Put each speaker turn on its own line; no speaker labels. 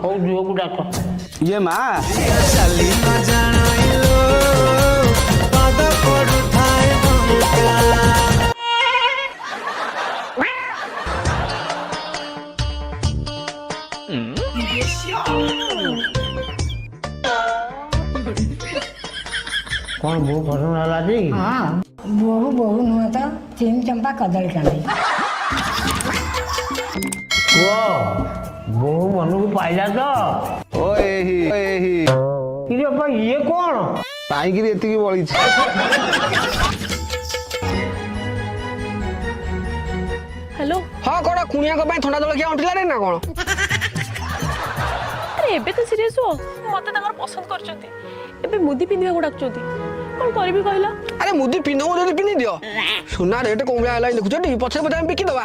ହଉ ଝିଅକୁ ଡାକ।
ये माँ
କଣ ବୋଉ ପସନ୍ଦ ହେଲା ଯେ?
हाँ बोहू बोहू नुह तो चीन चंपा कदली कांदी
ପୁଅ ବୋହୁ ମନକୁ ପାଇଲା ତ?
ओए ही
ଇରେ ବାପା ଇଏ କଣ?
କାହିଁକି ଏତିକି ବଳିଛି?
हेलो
हाँ कौन कुणिया थंडा जलखिया अंटिला ना कौन
अरे एबे तो सीरियस हो मते तांगर पसंद करचंती एबे मुदी पिंधिया को डाकचंती कोन करबी कहला
अरे मुदी पिंधो जदि पिंधि दियो सुना रेट कोन भला देखुछ टी पछे पछे बिकी दबा